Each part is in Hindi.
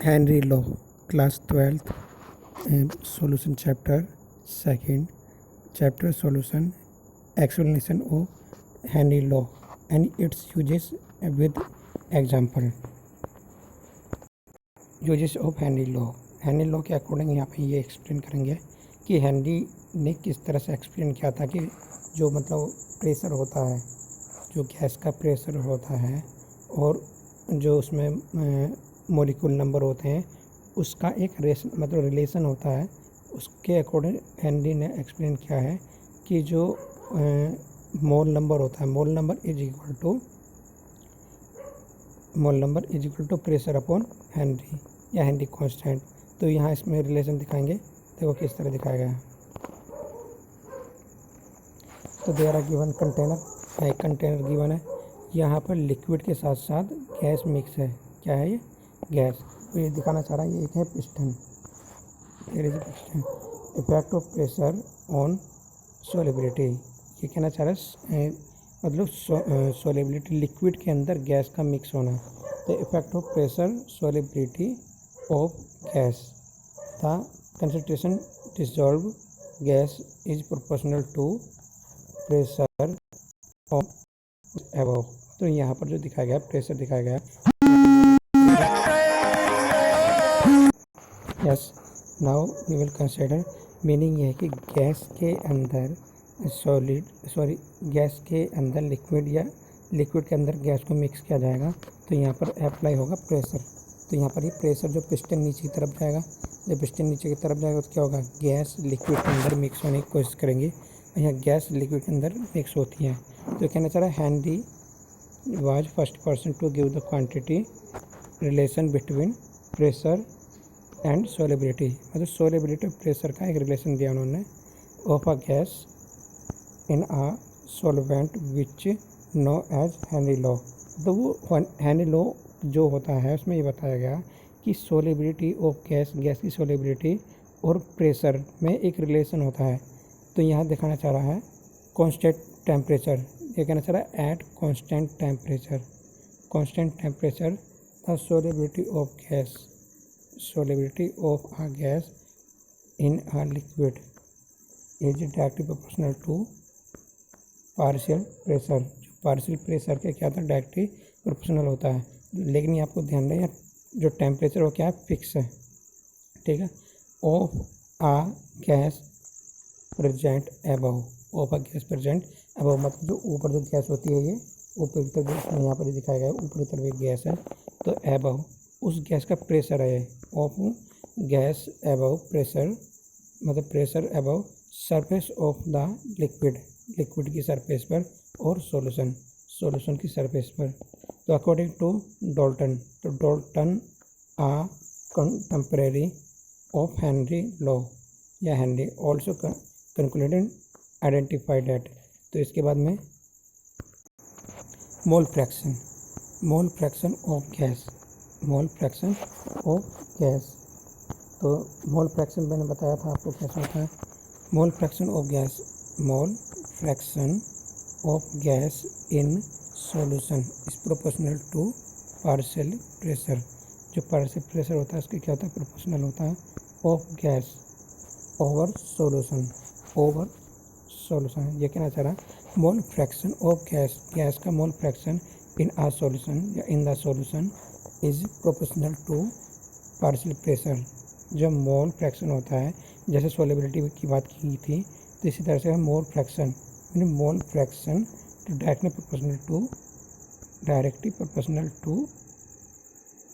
Henry Law, Class 12th, Solution Chapter 2nd, Chapter Solution, Explanation of Henry Law and its uses with example. Uses of Henry Law. Henry law के अकॉर्डिंग यहाँ पे ये एक्सप्लेन करेंगे कि हेनरी ने किस तरह से एक्सप्लेन किया था कि जो मतलब प्रेशर होता है, जो गैस का प्रेशर होता है और जो उसमें मॉलिक्यूल नंबर होते हैं उसका एक रिलेशन होता है। उसके अकॉर्डिंग हेनरी ने एक्सप्लेन किया है कि जो मोल नंबर होता है, mole number is equal to pressure upon Henry या हेनरी कांस्टेंट। तो यहाँ इसमें रिलेशन दिखाएंगे, देखो किस तरह दिखाया गया है। तो देयर आर गिवन कंटेनर, एक कंटेनर गिवन है, यहाँ पर लिक्विड के साथ साथ गैस मिक्स है। क्या है ये? गैस। तो ये दिखाना चाह रहा है, ये एक है piston, piston. Effect of pressure on solubility, ये कहना चाह रहा है मतलब सोलिबिलिटी, लिक्विड के अंदर गैस का मिक्स होना। तो effect of pressure solubility of gas, the concentration dissolved gas is proportional to pressure of above। तो यहाँ पर जो दिखाया गया प्रेशर दिखाया गया, yes. Now we will consider, meaning ये है कि गैस के अंदर गैस के अंदर लिक्विड या लिक्विड के अंदर गैस को मिक्स किया जाएगा। तो यहाँ पर अप्लाई होगा प्रेशर। तो यहाँ पर ये प्रेशर जो पिस्टन नीचे की तरफ जाएगा, जब पिस्टन नीचे की तरफ जाएगा तो क्या होगा, गैस लिक्विड के अंदर मिक्स होने की कोशिश करेंगे। यहाँ गैस लिक्विड के अंदर मिक्स होती है। तो कहना चाह रहा है Henry was first person to give the quantity relation between pressure and solubility, मतलब सोलिबिलिटी और प्रेशर का एक रिलेशन दिया उन्होंने, of a gas in a solvent which know as Henry law. तो वो हेनरी लॉ जो होता है उसमें ये बताया गया कि सोलिबिलिटी ऑफ गैस, गैस की सोलिबिलिटी और प्रेशर में एक रिलेशन होता है। तो यहाँ दिखाना चाह रहा है कांस्टेंट टेम्परेचर, ये कहना चाह रहा है at constant temperature the solubility of gas, solubility of a gas in a liquid is directly proportional to partial pressure. जो पार्शियल प्रेशर के क्या था, डायरेक्टली प्रोपोर्शनल होता है। लेकिन ये आपको ध्यान रहे जो टेम्परेचर वो क्या है, फिक्स है, ठीक है। Of a gas present above, of a gas present above, मतलब जो ऊपर जो गैस होती है, ये ऊपर की तरफ यहाँ पर दिखाया गया है, ऊपर की तरफ एक गैस है। तो अबव उस गैस का प्रेशर है, ऑफ गैस अबव प्रेशर, मतलब pressure above surface of the liquid, liquid की सरफेस पर और सॉल्यूशन की सरफेस पर। तो अकॉर्डिंग टू डाल्टन, तो Dalton a contemporary of Henry law या Henry also concluded identified that. तो इसके बाद में मोल फ्रैक्शन ऑफ गैस, तो मोल फ्रैक्शन मैंने बताया था आपको कैसे होता है। Mole fraction of gas in solution is proportional to partial pressure. जो पार्शियल प्रेशर होता है उसके क्या होता है, प्रोपोर्शनल होता है ऑफ गैस ओवर सॉल्यूशन, ये कहना चाह रहा है मोल फ्रैक्शन ऑफ गैस का mole fraction in a solution या in the solution is proportional to partial pressure. जब मोल फ्रैक्शन होता है, जैसे सोलिबिलिटी की बात की थी, तो इसी तरह से mole fraction directly proportional to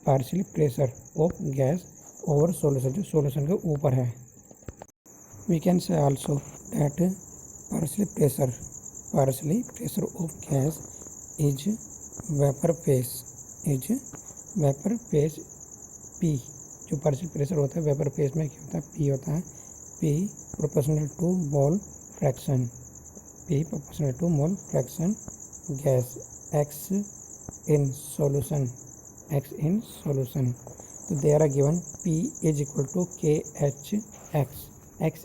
partial pressure of gas over solution, जो सॉल्यूशन के ऊपर है। We can say also that partial pressure of gas is vapour phase P. जो पार्शियल प्रेशर होता है वेपर फेज में क्या होता है, पी होता है। P proportional to mole fraction, gas X in solution. तो there are given P is equal to KH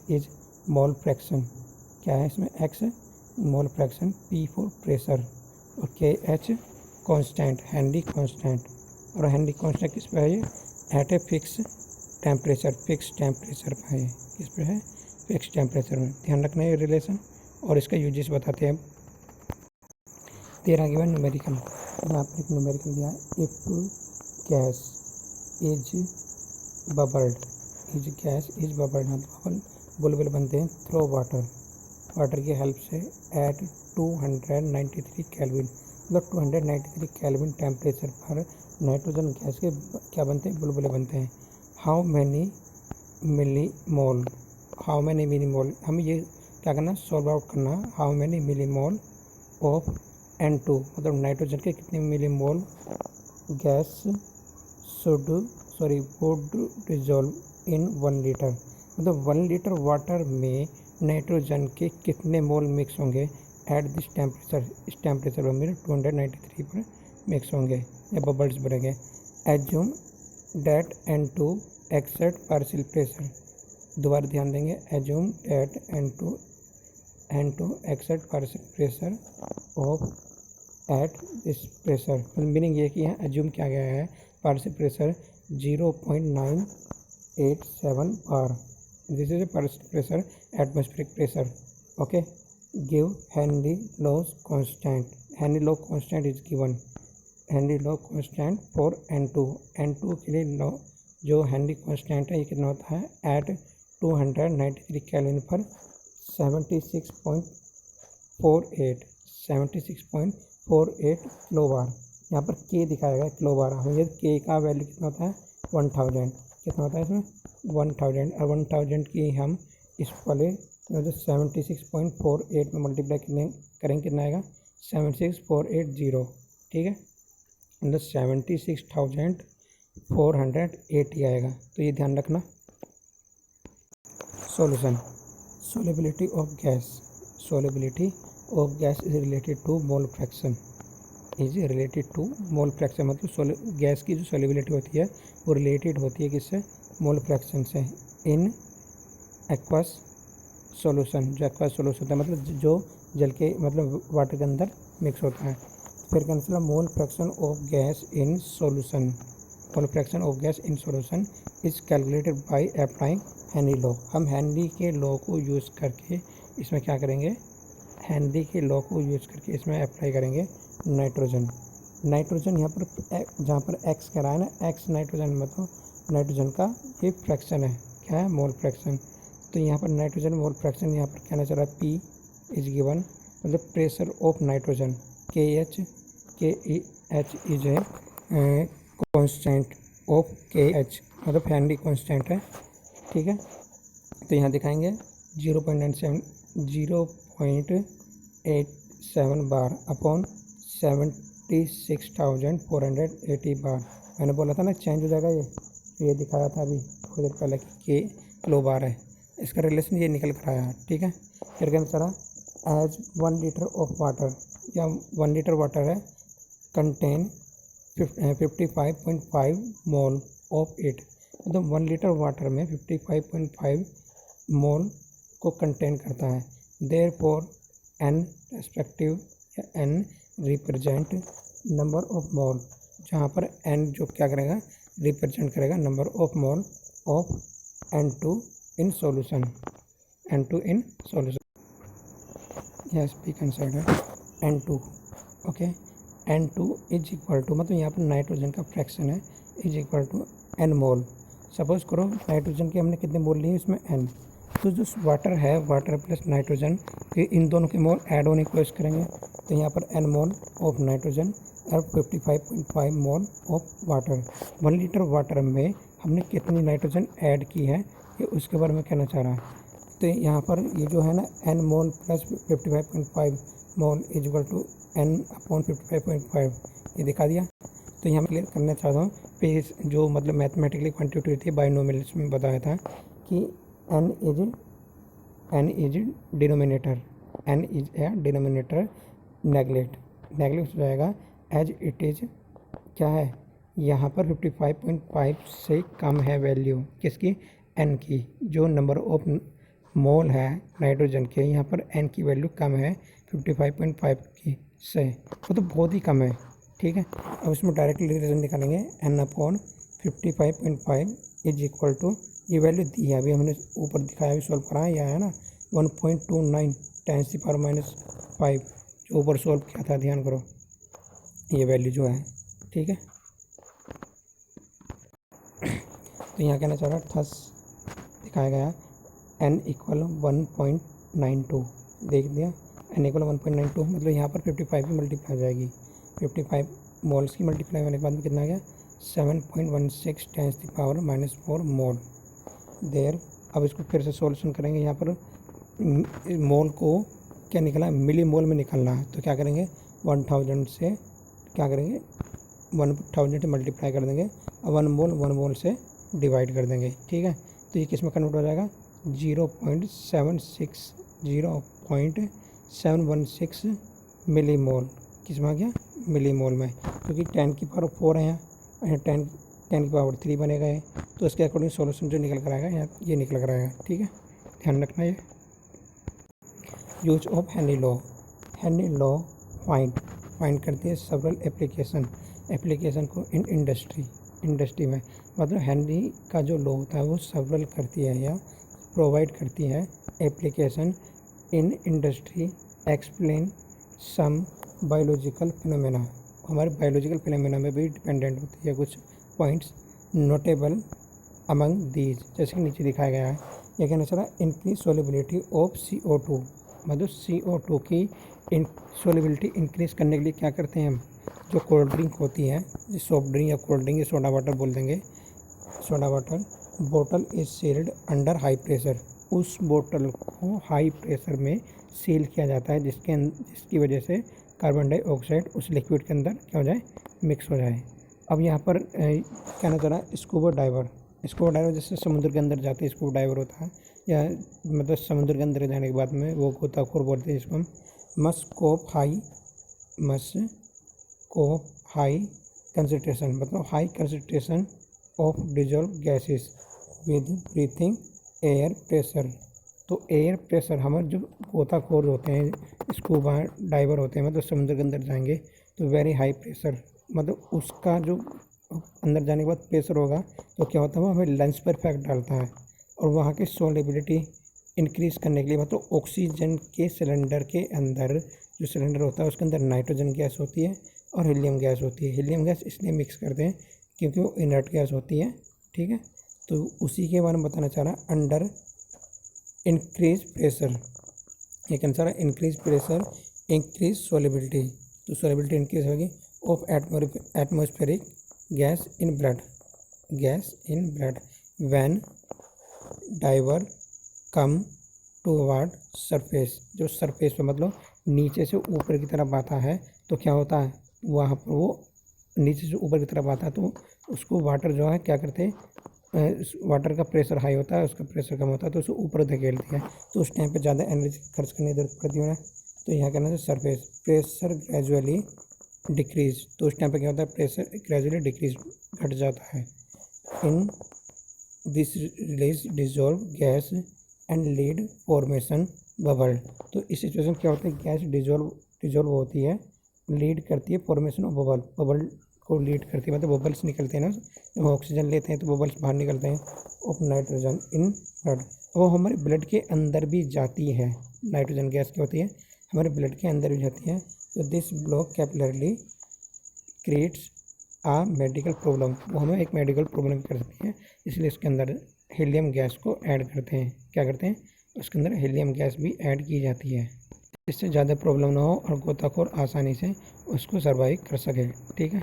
is mole fraction, क्या है इसमें, X mole fraction, P for pressure और KH कांस्टेंट, हेनरी कांस्टेंट। और हेनरी कांस्टेंट किस पे है, ये एट ए फिक्स टेम्परेचर पर है, किस पर है, फिक्स टेम्परेचर में। ध्यान रखना है ये रिलेशन, और इसका यूजेस बताते हैं। 13 गिवन न्यूमेरिकल, यहाँ पर एक न्यूमेरिकल दिया है। If gas is bubbled, gas is bubbled, मतलब बुलबुल बनते हैं थ्रो वाटर की हेल्प से एट 293 केल्विन, मतलब 293 केल्विन टेम्परेचर पर नाइट्रोजन गैस के क्या बनते हैं, बुलबुले बनते हैं। हाउ मैनी मिलीमोल, हमें ये क्या करना, सॉल्व आउट करना। How many millimole of N2, मतलब नाइट्रोजन के कितने millimole gas would dissolve in 1 litre, मतलब 1 लीटर वाटर में नाइट्रोजन के कितने मोल मिक्स होंगे एट दिस टेम्परेचर, इस टेम्परेचर पर मेरे 293 पर मिक्स होंगे या बबल्स बनेंगे। Assume that N2 exert partial pressure, दोबारा ध्यान देंगे। Assume that N2 exert partial pressure of at this pressure, meaning ये कि यहाँ एज्यूम किया गया है partial pressure 0.987 bar, this is a partial pressure atmospheric pressure. Okay, give Henry law's constant, Henry law constant is given, Henry law constant for N2 के लिए लॉ जो हेनरी कांस्टेंट है ये कितना होता है, एट 293 केल्विन पर 76.48 किलोबार। यहाँ पर के दिखाया गया किलोबार, हमें के का वैल्यू कितना होता है 1000, कितना होता है इसमें 1000, और 1000 की हम इस वाले 76.48 में मल्टीप्लाई करेंगे कितना आएगा 76480, ठीक है, मतलब 76,480 आएगा, तो ये ध्यान रखना। Solution, solubility of gas is related to mole fraction, मतलब गैस की जो solubility होती है वो रिलेटेड होती है किससे, मोल फ्रैक्शन से। इन एक्वस सॉल्यूशन, जो एक्वस सॉल्यूशन होता है मतलब जो जल के मतलब वाटर के अंदर मिक्स होता है। फिर cancel mole fraction of gas in solution, is calculated by applying Henry law. हम हेनरी के लॉ को यूज़ करके इसमें क्या करेंगे, हेनरी के लॉ को यूज़ करके इसमें अप्लाई करेंगे नाइट्रोजन यहाँ पर जहाँ पर एक्स कह रहा है ना, एक्स नाइट्रोजन मतलब नाइट्रोजन का ये फ्रैक्शन है, क्या है, मोल फ्रैक्शन। तो यहाँ पर नाइट्रोजन मोल फ्रैक्शन यहाँ पर कहना चाह रहा है P इज गिवन, मतलब pressure of nitrogen KH is a constant of KH, मतलब हेनरी कांस्टेंट है, ठीक है। तो यहाँ दिखाएंगे 0.87 बार अपॉन 76,480 बार। मैंने बोला था ना चेंज हो जाएगा, ये दिखाया था अभी थोड़ी देर पहले कि किलो बार है, इसका रिलेशन ये निकल कर आया, ठीक है। फिर क्या चला, एज 1 लीटर ऑफ वाटर, या 1 लीटर वाटर है कंटेन 55.5 मोल ऑफ इट, मतलब 1 लीटर वाटर में 55.5 मोल को कंटेन करता है। देयरफॉर N रेस्पेक्टिव या N represent number of mole, जहाँ पर N जो क्या करेगा, रिप्रेजेंट करेगा number of mole of N2 in solution, yes we consider N2, okay. N2 is equal to, मतलब यहाँ पर नाइट्रोजन का फ्रैक्शन है, is equal to N mole. Suppose करो नाइट्रोजन के हमने कितने मोल लिए इसमें N, तो जो वाटर है, वाटर प्लस नाइट्रोजन के इन दोनों के मोल ऐड होने की कोशिश करेंगे, तो यहाँ पर N मोल ऑफ नाइट्रोजन और 55.5 mole of water. 1 litre water में हमने कितनी नाइट्रोजन ऐड की है ये उसके बारे में कहना चाह रहा है। तो यहाँ पर ये जो है ना N mole plus 55.5 mole is equal to N upon 55.5, ये दिखा दिया। तो यहाँ क्लियर करना चाहता हूँ, पेज जो मतलब मैथमेटिकली क्वांटिटी थी बाइनोमियल्स में बताया था कि N is denominator, N is a denominator, neglect हो जाएगा एज इट इज, क्या है यहाँ पर 55.5 से कम है वैल्यू किसकी, N की, जो नंबर ऑफ मोल है नाइट्रोजन के, यहाँ पर N की वैल्यू कम है 55.5 की से, वो तो बहुत ही कम है, ठीक है। अब इसमें डायरेक्टली रिलेशन निकालेंगे N upon 55.5 is equal to, ये वैल्यू दी है, अभी हमने ऊपर दिखाया, अभी सॉल्व करा है, यह है ना 1.29 10⁻⁵ जो ऊपर सॉल्व किया था, ध्यान करो ये वैल्यू जो है, ठीक है। तो यहाँ कहना चाह रहा है थस दिखाया गया n इक्वल 1.92, देख दिया n इक्वल 1.92, मतलब यहाँ पर 55 की मल्टीप्लाई हो जाएगी, 55 मोल्स की मल्टीप्लाई होने के बाद में कितना आ गया 7.16 10⁻⁻⁴ मोल देर। अब इसको फिर से सॉल्यूशन करेंगे, यहाँ पर मोल को क्या निकला है, मिली मोल में निकलना है, तो क्या करेंगे 1000 से क्या करेंगे 1000 से मल्टीप्लाई कर देंगे और 1 मोल से डिवाइड कर देंगे, ठीक है। तो ये किस में कन्वर्ट हो जाएगा 0.716 मिली मोल, किस में आ गया मिली मोल में, क्योंकि 10 की पावर 4 है यहाँ 10 की पावर 3 बनेगा है, तो इसके अकॉर्डिंग सॉल्यूशन जो निकल कर आएगा यहाँ ये निकल कर आएगा, ठीक है, ध्यान रखना ये। Use of Henry law find करती है सेवरल एप्लीकेशन को इन इंडस्ट्री में, मतलब हेनरी का जो लॉ होता है वो सेवरल करती है या प्रोवाइड करती है application in industry, explain some biological phenomena, हमारे बायोलॉजिकल फिनोमेना में भी डिपेंडेंट होती है कुछ पॉइंट्स, नोटेबल अमंग दीज जैसे कि नीचे दिखाया गया है। यह कहना चाह रहा है इंक्रीज सोलिबिलिटी ऑफ CO2, मतलब CO2 की सोलिबिलिटी इंक्रीज करने के लिए क्या करते हैं हम, जो कोल्ड ड्रिंक होती है, सॉफ्ट ड्रिंक या कोल्ड ड्रिंक या सोडा वाटर बोल देंगे, सोडा वाटर बोतल is sealed under high pressure, उस बोतल को हाई प्रेशर में सील किया जाता है जिसकी वजह से कार्बन डाइऑक्साइड उस लिक्विड के अंदर क्या हो जाए मिक्स हो जाए। अब यहाँ पर कहना चाह रहा है स्कूबा डाइवर जैसे समुद्र के अंदर जाते स्कूबा डाइवर होता है, या मतलब समुद्र के अंदर जाने के बाद में वो गोताखोर बोलते हैं, जिसको हम मस्कोप हाई कंसंट्रेशन, मतलब high concentration of dissolve gases with breathing air pressure. तो एयर प्रेशर हमारे जो गोताखोर होते हैं, स्कूबा डाइवर होते हैं, मतलब समुद्र के अंदर जाएंगे तो वेरी हाई प्रेशर, मतलब उसका जो अंदर जाने के बाद प्रेशर होगा तो क्या होता है वो हमें लंग्स पर इफेक्ट डालता है, और वहाँ की सोलिबिलिटी इंक्रीज़ करने के लिए, मतलब ऑक्सीजन के सिलेंडर के अंदर जो सिलेंडर होता है उसके अंदर नाइट्रोजन गैस होती है और हीलियम गैस होती है। हीलियम गैस इसलिए मिक्स करते हैं क्योंकि वो इनर्ट गैस होती है, ठीक है। तो उसी के बारे में बताना चाह रहा है अंडर इंक्रीज प्रेशर, ये कहना चाह रहा है इंक्रीज प्रेशर इंक्रीज सोलिबिलिटी, तो सोलिबिलिटी इंक्रीज होगी of atmospheric gas in blood when diver come toward surface, जो सरफेस पे मतलब नीचे से ऊपर की तरफ आता है तो क्या होता है वहाँ पर वो नीचे से ऊपर की तरफ आता है तो उसको वाटर जो है क्या करते हैं, वाटर का प्रेशर हाई होता है, उसका प्रेशर कम होता है तो उसको ऊपर धकेलती है, तो उस टाइम पे ज़्यादा एनर्जी खर्च करने की जरूरत पड़ती है। तो यहाँ कहना है सरफेस प्रेशर ग्रेजुअली डिक्रीज, तो उस टाइम पे क्या होता है प्रेशर ग्रेजुअली डिक्रीज घट जाता है। In this release dissolve gas and lead formation bubble, तो इस सिचुएशन क्या होता है गैस डिजॉल्व होती है, लीड करती है फॉर्मेशन ऑफ बबल को लीड करती है, मतलब बबल्स निकलते हैं ना, जब ऑक्सीजन लेते हैं तो बबल्स बाहर निकलते हैं ऑफ नाइट्रोजन इन ब्लड, वो हमारे ब्लड के अंदर भी जाती है, नाइट्रोजन गैस क्या होती है हमारे ब्लड के अंदर भी जाती है। तो this block capillary creates a medical problem, वो हमें एक मेडिकल प्रॉब्लम कर सकती है, इसलिए इसके अंदर हीलियम गैस को ऐड करते हैं, क्या करते हैं उसके अंदर हीलियम गैस भी ऐड की जाती है, इससे ज़्यादा प्रॉब्लम ना हो और गोताखोर आसानी से उसको सर्वाइव कर सके, ठीक है।